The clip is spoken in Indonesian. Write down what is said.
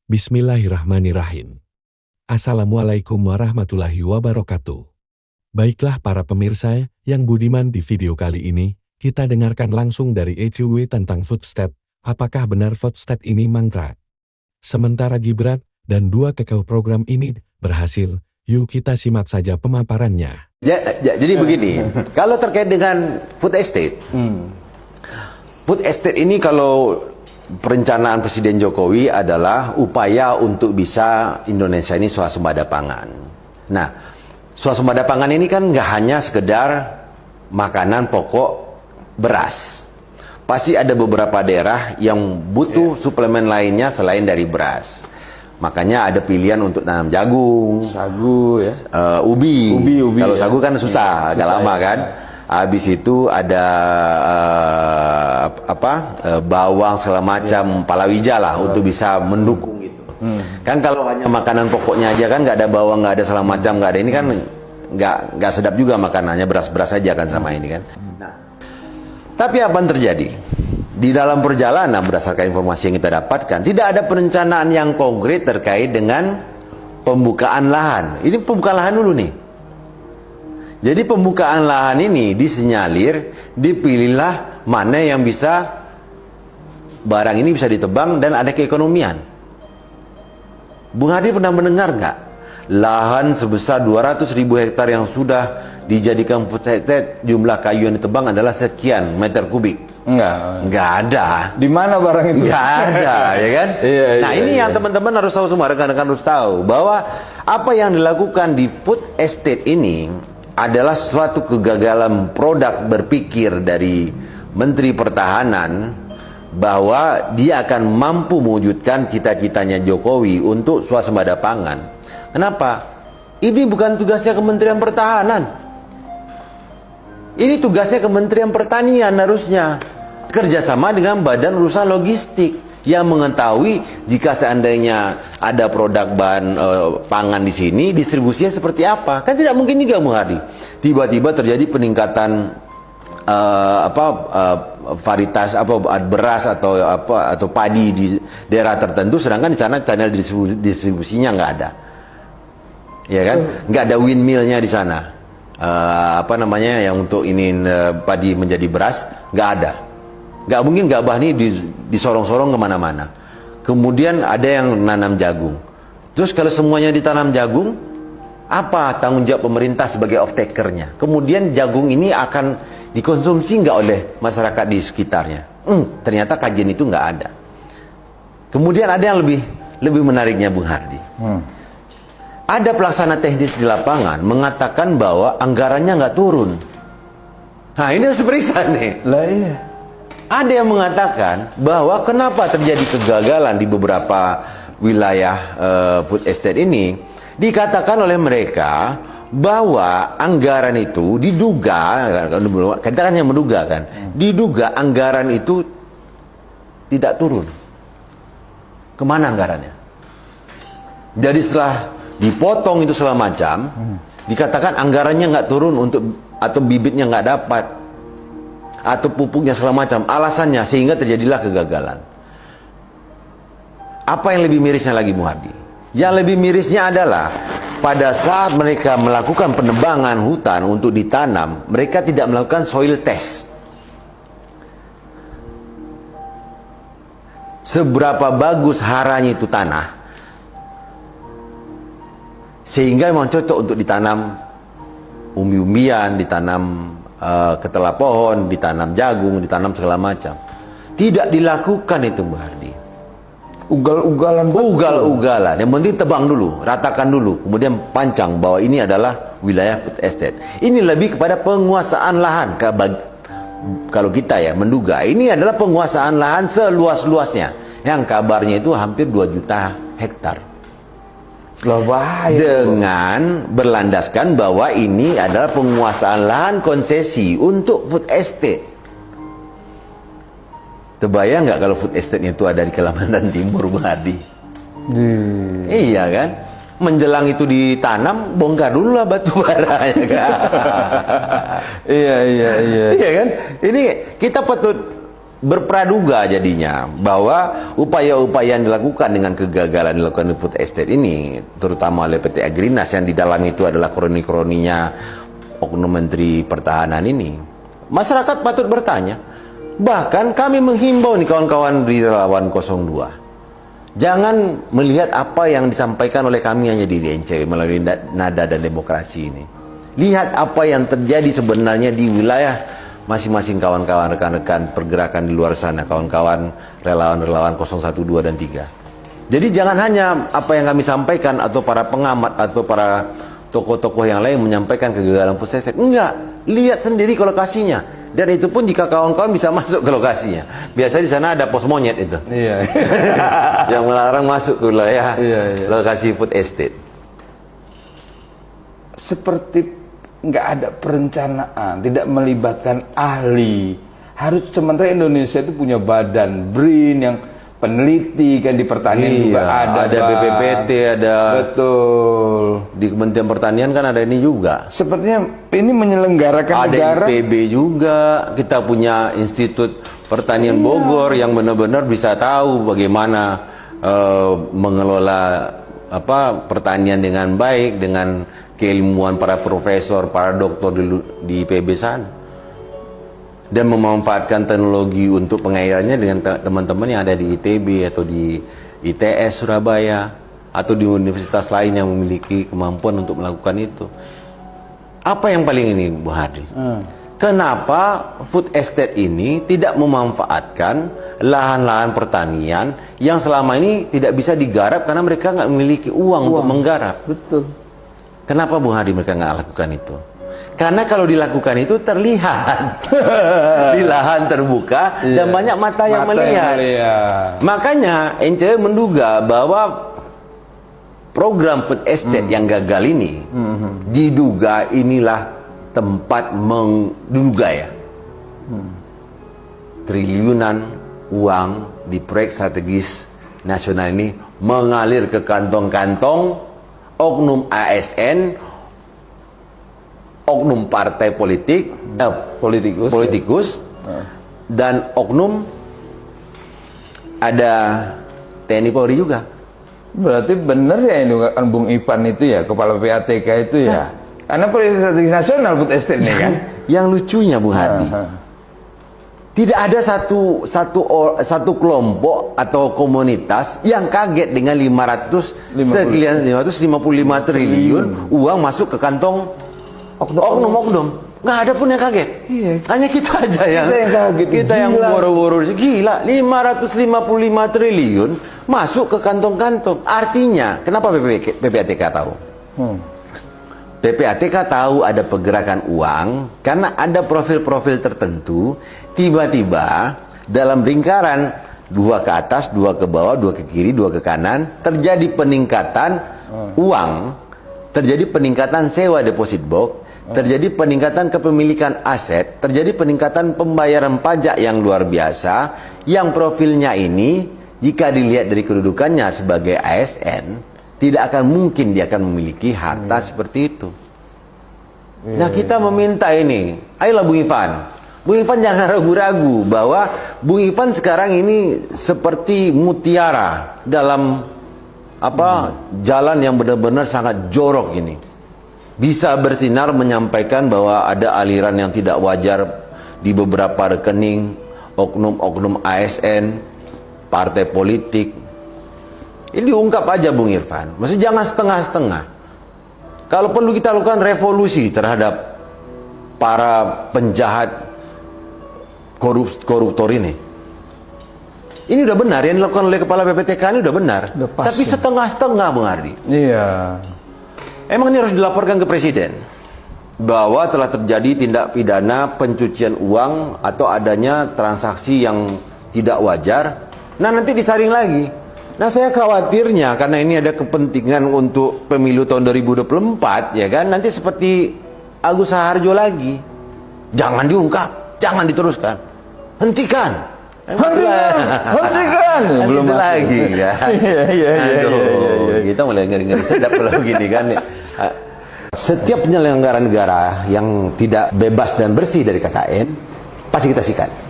Bismillahirrahmanirrahim. Assalamualaikum warahmatullahi wabarakatuh. Baiklah para pemirsa yang budiman, di video kali ini, kita dengarkan langsung dari ECW tentang Footstat. Apakah benar Footstat ini mangkrak? Sementara Gibran dan dua kekau program ini berhasil, yuk kita simak saja pemaparannya. Jadi begini, kalau terkait dengan food estate, food estate ini kalau perencanaan Presiden Jokowi adalah upaya untuk bisa Indonesia ini swasembada pangan. Nah, swasembada pangan ini kan nggak hanya sekedar makanan pokok beras. Pasti ada beberapa daerah yang butuh suplemen lainnya selain dari beras. Makanya ada pilihan untuk tanam jagung, sagu ya, ubi. Kalau ya. sagu kan susah, agak lama kan. Habis itu ada bawang segala macam, palawija lah untuk bisa mendukung itu. Kan kalau hanya makanan pokoknya aja kan nggak ada bawang, nggak ada segala macam, nggak ada ini kan nggak sedap juga makanannya, beras-beras saja kan sama ini kan. Nah, tapi apa yang terjadi? Di dalam perjalanan berdasarkan informasi yang kita dapatkan, tidak ada perencanaan yang konkret terkait dengan pembukaan lahan. Ini pembukaan lahan dulu nih. Jadi pembukaan lahan ini disinyalir, dipilihlah mana yang bisa barang ini bisa ditebang dan ada keekonomian. Bung Hadi pernah mendengar nggak? Lahan sebesar 200.000 hektar yang sudah dijadikan food estate, jumlah kayu yang ditebang adalah sekian meter kubik. Nggak ada. Di mana barang itu? Nggak ada, ya kan? Nah, ini yang teman-teman harus tahu semua, rekan-rekan harus tahu bahwa apa yang dilakukan di food estate ini adalah suatu kegagalan produk berpikir dari Menteri Pertahanan bahwa dia akan mampu mewujudkan cita-citanya Jokowi untuk swasembada pangan. Kenapa? Ini bukan tugasnya Kementerian Pertahanan. Ini tugasnya Kementerian Pertanian harusnya. Kerjasama dengan Badan Urusan Logistik yang mengetahui jika seandainya ada produk bahan pangan di sini, distribusinya seperti apa. Kan tidak mungkin juga, Bung Hadi, tiba-tiba terjadi peningkatan varietas beras atau padi di daerah tertentu, sedangkan di sana channel distribusinya nggak ada, ya kan? Nggak ada windmillnya di sana, yang untuk ini padi menjadi beras nggak ada. Nggak mungkin gabah ini disorong-sorong kemana-mana. Kemudian ada yang nanam jagung. Terus kalau semuanya ditanam jagung, apa tanggung jawab pemerintah sebagai off-takernya? Kemudian jagung ini akan dikonsumsi nggak oleh masyarakat di sekitarnya? Ternyata kajian itu nggak ada. Kemudian ada yang lebih menariknya, Bung Hardi. Ada pelaksana teknis di lapangan mengatakan bahwa anggarannya nggak turun. Nah, ini harus periksa nih. Lah iya. Ada yang mengatakan bahwa kenapa terjadi kegagalan di beberapa wilayah food estate ini, dikatakan oleh mereka bahwa anggaran itu diduga, kita kan yang menduga kan, diduga anggaran itu tidak turun. Kemana anggarannya? Jadi setelah dipotong itu segala macam, dikatakan anggarannya nggak turun atau bibitnya nggak dapat, atau pupuknya segala macam, alasannya sehingga terjadilah kegagalan. Apa yang lebih mirisnya lagi, Bung Hadi? Yang lebih mirisnya adalah pada saat mereka melakukan penebangan hutan untuk ditanam, mereka tidak melakukan soil test. Seberapa bagus haranya itu tanah, sehingga memang cocok untuk ditanam umbi-umbian, ditanam ketela pohon, ditanam jagung, ditanam segala macam. Tidak dilakukan itu, Mbak Hardi. Ugal-ugalan. Yang penting tebang dulu, ratakan dulu, kemudian pancang bahwa ini adalah wilayah food estate. Ini lebih kepada penguasaan lahan. Kalau kita ya menduga, ini adalah penguasaan lahan seluas-luasnya. Yang kabarnya itu hampir 2 juta hektar. Dengan berlandaskan bahwa ini adalah penguasaan lahan konsesi untuk food estate. Terbayang nggak kalau food estate itu ada di Kalimantan Timur, Bung Hadi? Iya kan? Menjelang itu ditanam, bongkar dulu lah batu bara, ya kan? Iya kan? Ini kita patut berpraduga jadinya bahwa upaya-upaya yang dilakukan dengan kegagalan dilakukan di food estate ini, terutama oleh PT Agrinas yang di dalam itu adalah kroni-kroninya oknum Menteri Pertahanan ini, masyarakat patut bertanya. Bahkan kami menghimbau nih kawan-kawan di Relawan 02, jangan melihat apa yang disampaikan oleh kami hanya di NCW melalui Nada dan Demokrasi ini. Lihat apa yang terjadi sebenarnya di wilayah masing-masing kawan-kawan, rekan-rekan pergerakan di luar sana, kawan-kawan relawan-relawan 01, 2, dan 3. Jadi jangan hanya apa yang kami sampaikan atau para pengamat atau para tokoh-tokoh yang lain menyampaikan kegagalan food estate. Enggak, lihat sendiri ke lokasinya. Dan itu pun jika kawan-kawan bisa masuk ke lokasinya. Biasanya di sana ada pos monyet itu. Iya. Yang melarang masuk ke wilayah lokasi food estate. Seperti nggak ada perencanaan, tidak melibatkan ahli. Harus sementara Indonesia itu punya badan BRIN yang peneliti kan di pertanian juga ada BPPT, ada betul di Kementerian Pertanian kan ada ini juga. Sepertinya ini menyelenggarakan ada negara. IPB juga, kita punya Institut Pertanian Bogor yang benar-benar bisa tahu bagaimana mengelola pertanian dengan baik dengan keilmuan para profesor, para doktor di IPB sana, dan memanfaatkan teknologi untuk pengairannya dengan teman-teman yang ada di ITB atau di ITS Surabaya atau di universitas lain yang memiliki kemampuan untuk melakukan itu. Apa yang paling ini, Bu Hadi? Kenapa food estate ini tidak memanfaatkan lahan-lahan pertanian yang selama ini tidak bisa digarap karena mereka nggak memiliki uang untuk menggarap? Betul. Kenapa Bu Hadi mereka nggak lakukan itu? Karena kalau dilakukan itu terlihat di lahan terbuka dan banyak mata yang melihat. Makanya NCW menduga bahwa program food estate yang gagal ini diduga inilah tempat menduga triliunan uang di proyek strategis nasional ini mengalir ke kantong-kantong oknum ASN, oknum partai politik, politikus, dan oknum ada TNI Polri juga. Berarti benar ya ini kan Bung Ivan itu ya, kepala PATK itu ya. Karena proyek strategi nasional food estate ini kan. Yang lucunya Bu Hadi, tidak ada satu kelompok atau komunitas yang kaget dengan 555 triliun uang masuk ke kantong oknum-oknum. Nggak ada pun yang kaget. Iya. Hanya kita aja yang kaget. Kita yang boro-boro. Gila, 555 triliun masuk ke kantong-kantong. Artinya, kenapa PPATK tahu? PPATK tahu ada pergerakan uang karena ada profil-profil tertentu. Tiba-tiba dalam lingkaran 2 ke atas, 2 ke bawah, 2 ke kiri, 2 ke kanan terjadi peningkatan uang, terjadi peningkatan sewa deposit box, terjadi peningkatan kepemilikan aset, terjadi peningkatan pembayaran pajak yang luar biasa, yang profilnya ini jika dilihat dari kedudukannya sebagai ASN tidak akan mungkin dia akan memiliki harta seperti itu. Nah, kita meminta ini, ayolah Bung Ivan jangan ragu-ragu bahwa Bung Ivan sekarang ini seperti mutiara dalam jalan yang benar-benar sangat jorok ini. Bisa bersinar menyampaikan bahwa ada aliran yang tidak wajar di beberapa rekening oknum-oknum ASN, partai politik. Ini diungkap aja Bung Irfan. Maksudnya jangan setengah-setengah. Kalau perlu kita lakukan revolusi terhadap para penjahat koruptor ini. Ini udah benar yang dilakukan oleh kepala PPTK ini udah benar. Tapi setengah-setengah Bung Ardi. Iya. Emang ini harus dilaporkan ke Presiden bahwa telah terjadi tindak pidana pencucian uang atau adanya transaksi yang tidak wajar. Nah, nanti disaring lagi. Nah, saya khawatirnya karena ini ada kepentingan untuk pemilu tahun 2024 ya kan, nanti seperti Agus Saharjo lagi. Jangan diungkap, jangan diteruskan. Hentikan. Hentikan. Belum lagi ya. Iya. Kita mulai ngeri-ngeri sedap kalau begini kan. Setiap penyelenggara negara yang tidak bebas dan bersih dari KKN pasti kita sikat.